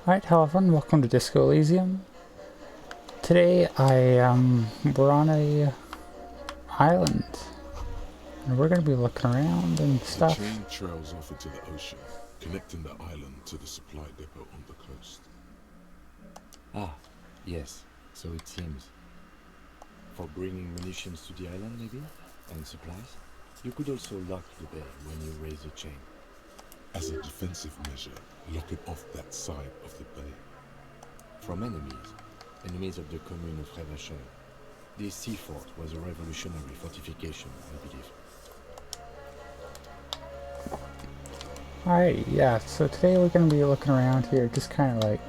Alright, hello everyone, welcome to Disco Elysium. Today we're on a island, and we're gonna be looking around and stuff. The chain trails off into the ocean, connecting the island to the supply depot on the coast. Ah, yes, so it seems. For bringing munitions to the island, maybe? And supplies? You could also lock the bay when you raise the chain. As a defensive measure, lock it off that side of the bay. From enemies of the commune of Revachol. This sea fort was a revolutionary fortification, I believe. Alright, yeah, so today we're gonna be looking around here, just kinda like,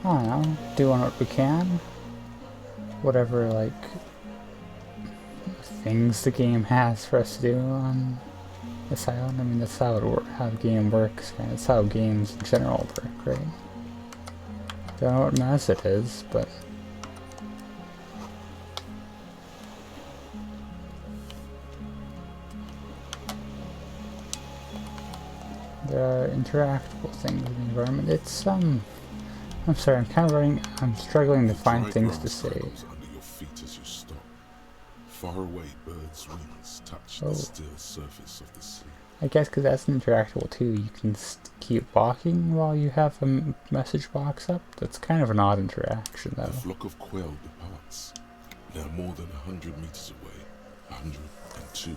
I don't know, doing what we can. Whatever, like, things the game has for us to do on this island. I mean, that's how how the game works, right? That's how games in general work, right? Don't know what mess it is, but there are interactable things in the environment. It's I'm sorry, I'm struggling to find things to say. Under your feet as you stop. Far away, birds' wings touch the still surface of the sea. I guess because that's interactable too. You can keep walking while you have a message box up. That's kind of an odd interaction, though. The flock of quail departs, now more than 100 meters away. 102,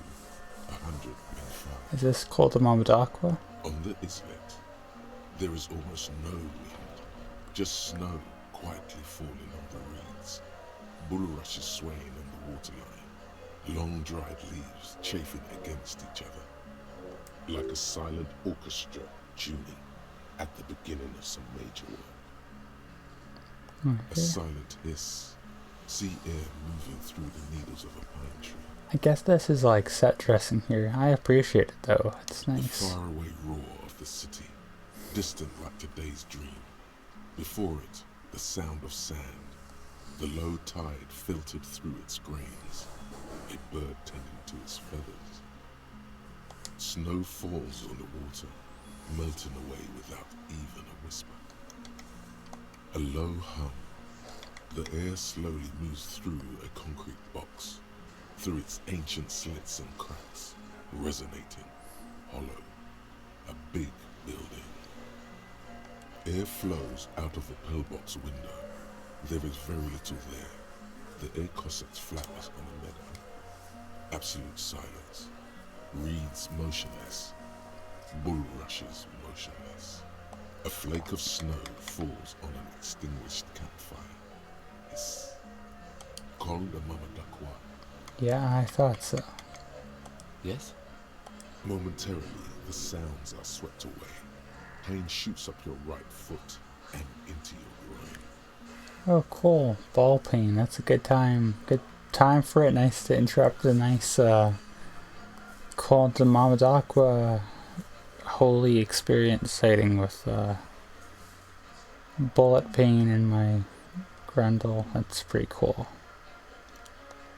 105. Is this called the Mamadakwa? On the islet, there is almost no wind, just snow quietly falling on the reeds, bulrushes swaying on the waterline, long dried leaves chafing against each other, like a silent orchestra tuning at the beginning of some major work. A silent hiss, sea air moving through the needles of a pine tree. I guess this is like set dressing here. I appreciate it though. It's nice. The faraway roar of the city, distant like today's dream. Before it, the sound of sand. The low tide filtered through its grains. A bird tending to its feathers. Snow falls on the water, melting away without even a whisper. A low hum. The air slowly moves through a concrete box, through its ancient slits and cracks, resonating, hollow, a big building. Air flows out of the pillbox window. There is very little there. The air cossets flowers on a meadow. Absolute silence. Reeds motionless. Bulrushes motionless. A flake of snow falls on an extinguished campfire. It's called a Mamadakwa. Yeah, I thought so. Yes? Momentarily, the sounds are swept away. Pain shoots up your right foot and into your groin. Oh, cool. Ball pain. That's a good time. Good time for it. Nice to interrupt the nice, called the Mamadakwa holy experience sighting with, bullet pain in my grundle. That's pretty cool.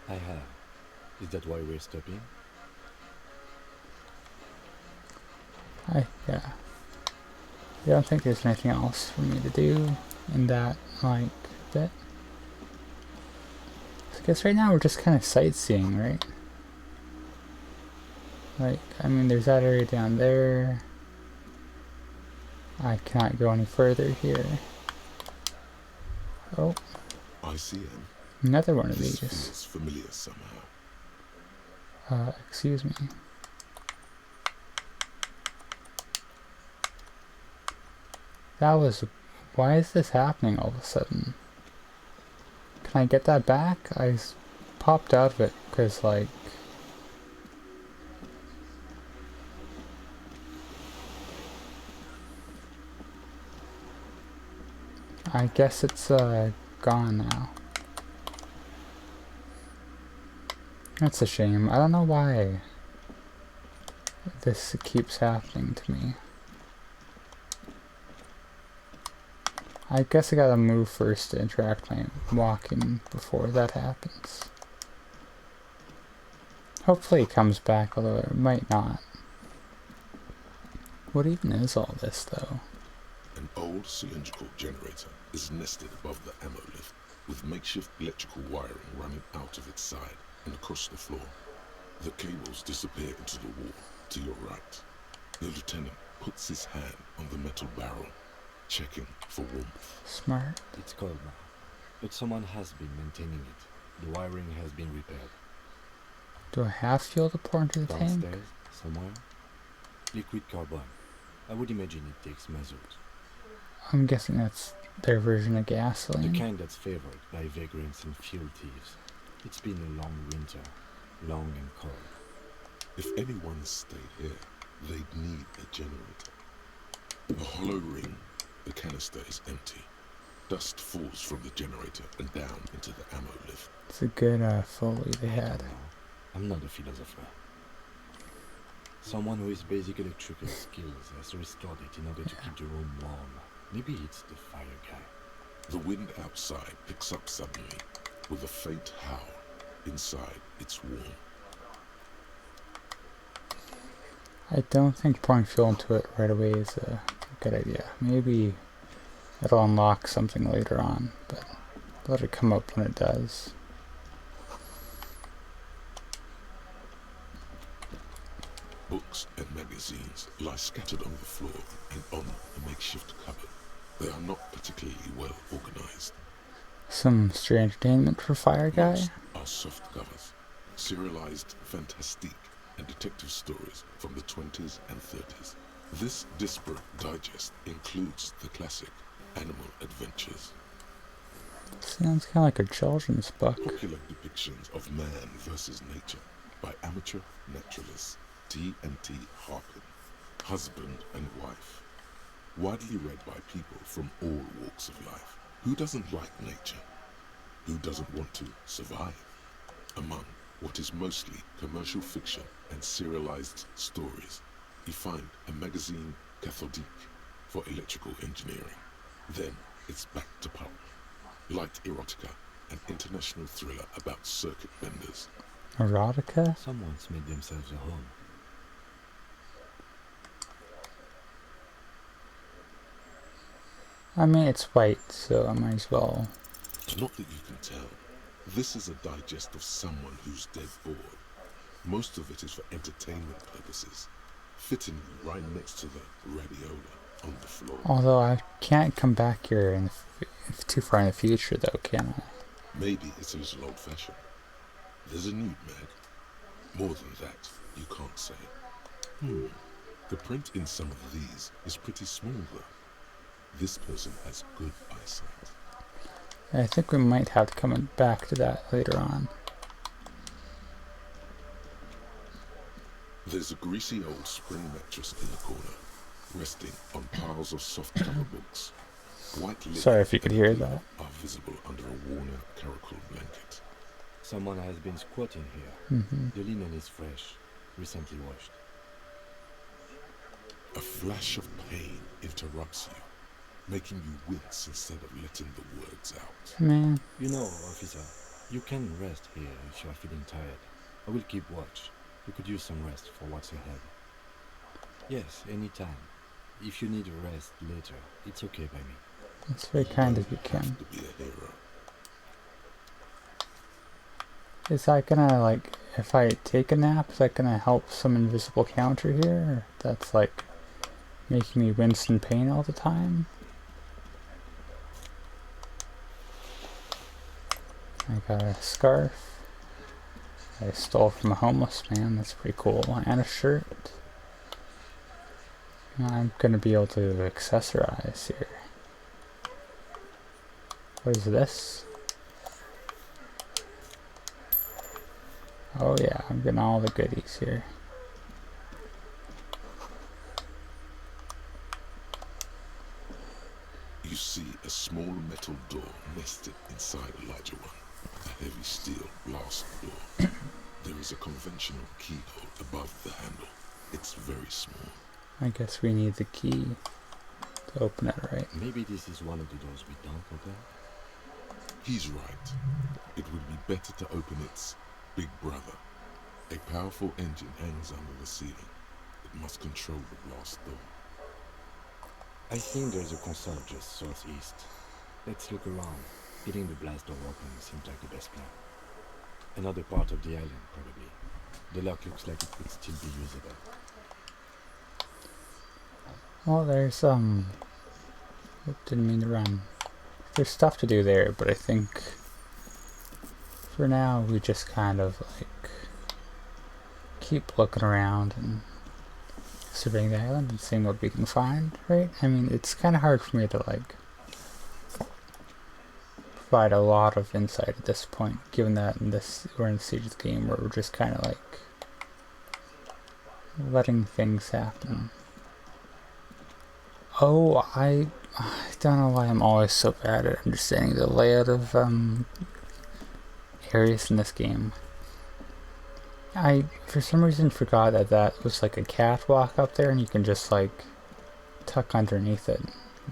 I have. Is that why we're stopping? Yeah. I don't think there's anything else for me to do in that, like, bit. So I guess right now we're just kind of sightseeing, right? Like, I mean, there's that area down there. I cannot go any further here. Oh. I see him. Another one of This these. feels familiar somehow. Excuse me. That was... Why is this happening all of a sudden? Can I get that back? Popped out of it because, like... I guess it's, gone now. That's a shame. I don't know why this keeps happening to me. I guess I gotta move first to interact my walking before that happens. Hopefully it comes back, although it might not. What even is all this, though? An old cylindrical generator is nested above the ammo lift, with makeshift electrical wiring running out of its side and across the floor. The cables disappear into the wall to your right. The lieutenant puts his hand on the metal barrel, checking for warmth. Smart. It's cold now, but someone has been maintaining it. The wiring has been repaired. Do I have fuel to pour into the tank? Downstairs, somewhere. Liquid carbon. I would imagine it takes mazut. I'm guessing that's their version of The gasoline. kind that's favored by vagrants and fuel thieves. It's been a long winter, long and cold. If anyone stayed here, they'd need a generator. A hollow ring, the canister is empty. Dust falls from the generator and down into the ammo lift. It's a good Foley they had. I'm not a philosopher. Someone who has basic electrical skills has restored it in order to keep the room warm. Maybe it's the fire guy. The wind outside picks up suddenly, with a faint howl. Inside, it's warm. I don't think pouring fuel into it right away is a good idea. Maybe it'll unlock something later on, but let it come up when it does. Books and magazines lie scattered on the floor and on a makeshift cupboard. They are not particularly well organized. Some strange entertainment for Fire Guy. Most are soft covers, serialized fantastique and detective stories from the 20s and 30s. This disparate digest includes the classic Animal Adventures. Sounds kind of like a children's book. Popular depictions of man versus nature by amateur naturalists T&T Harpin, husband and wife. Widely read by people from all walks of life. Who doesn't like nature? Who doesn't want to survive? Among what is mostly commercial fiction and serialized stories, you find a magazine cathodique for electrical engineering. Then it's back to pulp. Light erotica, an international thriller about circuit benders. Erotica? Someone's made themselves a home. I mean, it's white, so I might as well. Not that you can tell. This is a digest of someone who's dead bored. Most of it is for entertainment purposes, fittingly right next to the radiola on the floor. Although I can't come back here in too far in the future, though, can I? Maybe it's a little old-fashioned. There's a nude mag. More than that, you can't say. The print in some of these is pretty small, though. This person has good eyesight. I think we might have to come back to that later on. There's a greasy old spring mattress in the corner, resting on piles of soft-cover books. White linen Sorry if you could hear and that. are visible under a worn-out caracal blanket. Someone has been squatting here. Mm-hmm. The linen is fresh, recently washed. A flash of pain interrupts you, making you wince instead of letting the words out. Man, You know, officer, you can rest here if you are feeling tired. I will keep watch. You could use some rest for what's ahead. Yes, anytime. If you need a rest later, it's okay by me. that's very kind of you, Have Kim. to be a hero. Is that gonna, like, if I take a nap, is that gonna help some invisible counter here? Or that's, like, making me wince in pain all the time? I got a scarf. I stole from a homeless man, that's pretty cool. And a shirt. I'm gonna be able to accessorize here. What is this? Oh yeah, I'm getting all the goodies here. You see a small metal door nested inside a larger one. A heavy steel blast door. There is a conventional keyhole above the handle. It's very small. I guess we need the key to open it, right? Maybe this is one of the doors we don't open. He's right. It would be better to open its big brother. A powerful engine hangs under the ceiling. It must control the blast door. I think there's a console just southeast. Let's look around. Getting the blast door open seems like the best plan. Another part of the island, probably. The lock looks like it could still be usable. Well, there's didn't mean to run. There's stuff to do there, but I think for now we just kind of like keep looking around and surveying the island and seeing what we can find, right? I mean, it's kind of hard for me to like provide a lot of insight at this point, given that we're in the stage of the game where we're just kind of like letting things happen. Oh, I don't know why I'm always so bad at understanding the layout of areas in this game. I, for some reason, forgot that was like a catwalk up there and you can just like tuck underneath it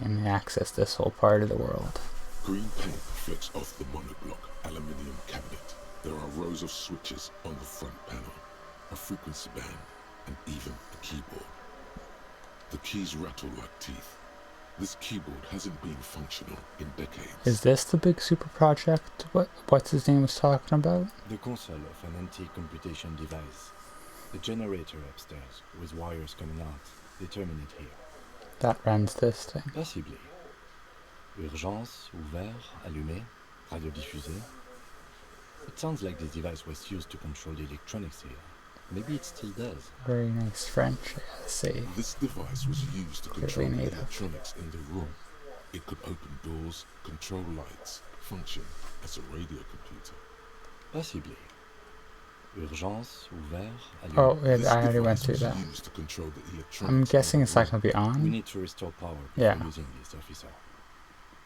and access this whole part of the world. Green paint reflects off the monoblock aluminium cabinet. There are rows of switches on the front panel, a frequency band, and even a keyboard. The keys rattle like teeth. This keyboard hasn't been functional in decades. Is this the big super project what's his name was talking about? The console of an anti-computation device. The generator upstairs, with wires coming out, they terminate here. That runs this thing. Possibly. Urgence, ouvert, allumé, radiodiffusé. It sounds like this device was used to control the electronics here. Maybe it still does. Very nice French, I gotta say. This device was used to control the electronics in the room. It could open doors, control lights, function as a radio computer. Possibly. Urgence, ouvert, allumé. Oh, yeah, I already went through that. Used to control the electronics I'm guessing it's not room. going to be We on. need to restore power before Yeah. using this, officer.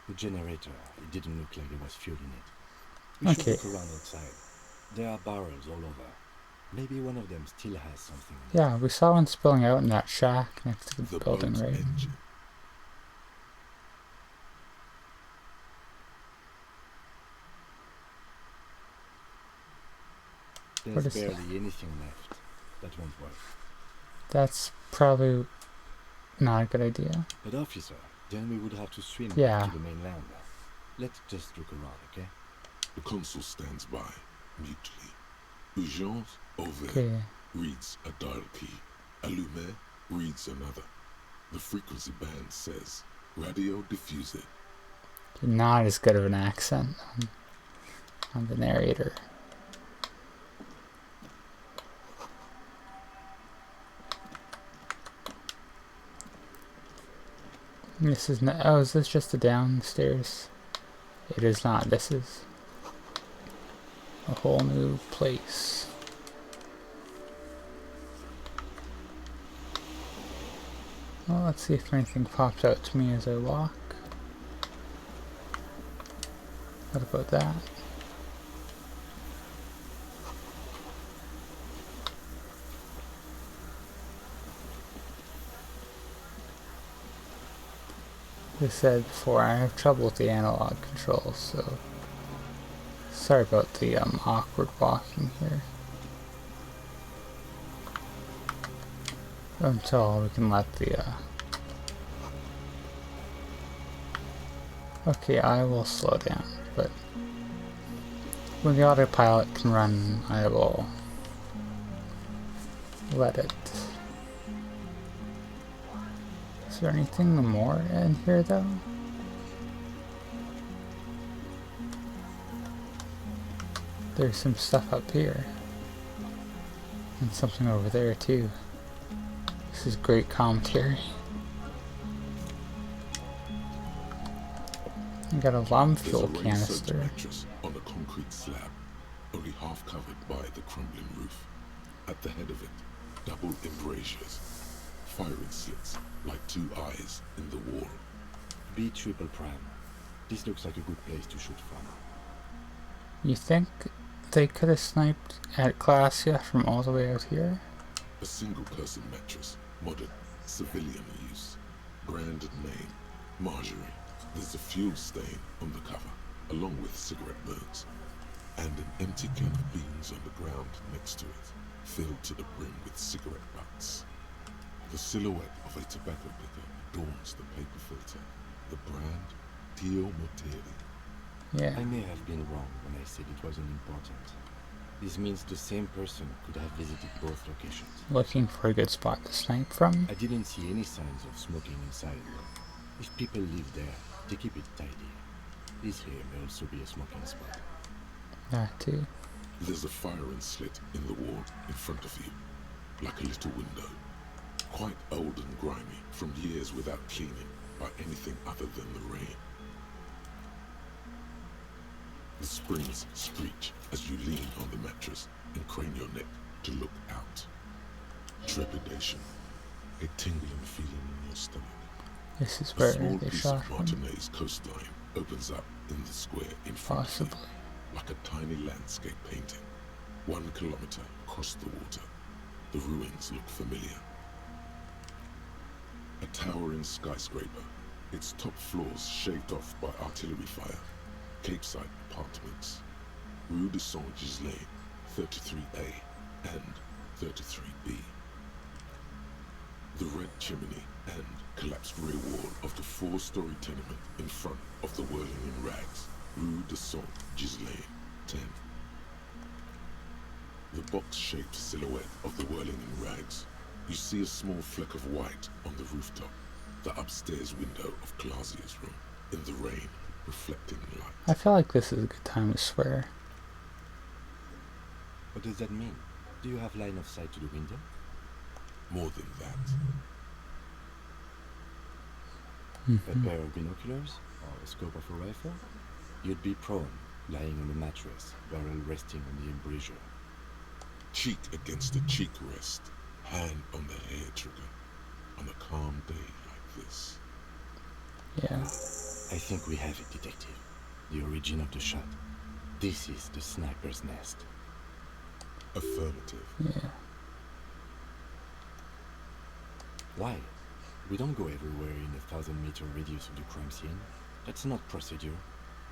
The generator, it didn't look like there was fuel in it. We Okay. should look around outside. There are barrels all over. Maybe one of them still has something in it. Yeah, we saw one spilling out in that shack next to the The building, boat's right? engine. There's is that? barely anything left. That won't work. That's probably not a good idea. But officer, then we would have to swim Yeah. to the mainland. Let's just look around, okay? The consul stands by, mutely. Urgence, ouvert, Okay. reads a dial key. Allumé reads another. The frequency band says, radio diffuser. Not as good of an accent on the narrator. This is not. Oh, is this just the downstairs? It is not. This is a whole new place. Well, let's see if anything pops out to me as I walk. What about that? As I said before, I have trouble with the analog controls, so sorry about the awkward walking here. Until we can let the okay, I will slow down, but when the autopilot can run, I will let it. Is there anything more in here though? There's some stuff up here. And something over there too. This is great commentary. I got a lung There's a fuel rain-soaked canister. mattress on a concrete slab, only half covered by the crumbling roof. At the head of it, double embrasures, firing slits like two eyes in the wall. B triple prime. This looks like a good place to shoot from. You think they could have sniped at Glacia from all the way out here? A single-person mattress, modern, civilian use. Brand and name, Marjorie. There's a fuel stain on the cover, along with cigarette burns, and an empty can of beans on the ground next to it, filled to the brim with cigarette butts. The silhouette of a tobacco picker adorns the paper filter. The brand, Tio Mortelli. Yeah. I may have been wrong when I said it wasn't important. This means the same person could have visited both locations. Looking for a good spot to snipe from? I didn't see any signs of smoking inside. If people live there, they keep it tidy. This here may also be a smoking spot. That too. There's a firing slit in the wall in front of you, like a little window. Quite old and grimy from years without cleaning by anything other than the rain. The springs screech as you lean on the mattress and crane your neck to look out. Trepidation, a tingling feeling in your stomach. This is A where small they piece shot of from. Martinez coastline opens up in the square in front of Possibly. you, like a tiny landscape painting. 1 kilometer across the water, the ruins look familiar. A towering skyscraper, its top floors shaved off by artillery fire. Capeside apartments, Rue de Saint-Gislain, 33A and 33B. The red chimney and collapsed rear wall of the 4-story tenement in front of the whirling in rags, Rue de Saint-Gislain, 10. The box-shaped silhouette of the whirling in rags. You see a small fleck of white on the rooftop, the upstairs window of Clausia's room, in the rain, reflecting light. I feel like this is a good time to swear. What does that mean? Do you have line of sight to the window? More than that, A pair of binoculars? Or a scope of a rifle? You'd be prone, lying on a mattress, barrel resting on the embrasure. cheek against the cheek rest, hand on the hair trigger, on a calm day like this. Yeah. I think we have it, Detective. The origin of the shot. This is the sniper's nest. Affirmative. Yeah. Why? We don't go everywhere in a 1,000-meter radius of the crime scene. That's not procedure.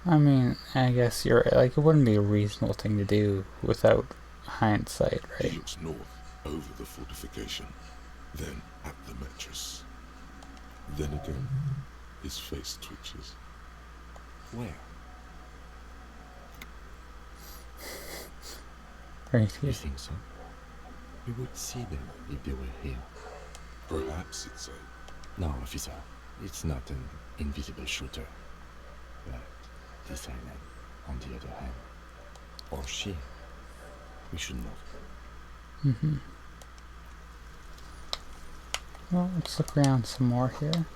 I mean, I guess you're right. Like, it wouldn't be a reasonable thing to do without hindsight, He right? looks north, over the fortification, then at the mattress. Then again, his face twitches. Where? Right You here. think so? We would see them if they were here. Perhaps it's a... No, officer. It's not an invisible shooter. But the silent, on the other hand. Or she. We should know. Well, let's look around some more here.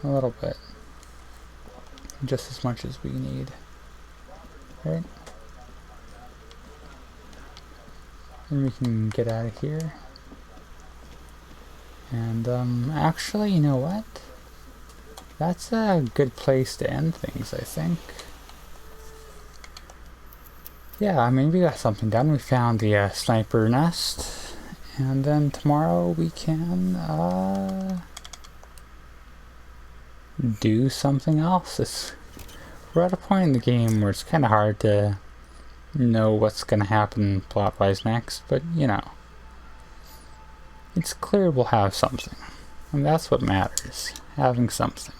A little bit. Just as much as we need. Right? And we can get out of here. And, actually, you know what? That's a good place to end things, I think. Yeah, I mean, we got something done. We found the sniper nest. And then tomorrow we can, do something else. We're at a point in the game where it's kind of hard to know what's going to happen plot-wise next, but, you know, it's clear we'll have something. And that's what matters, having something.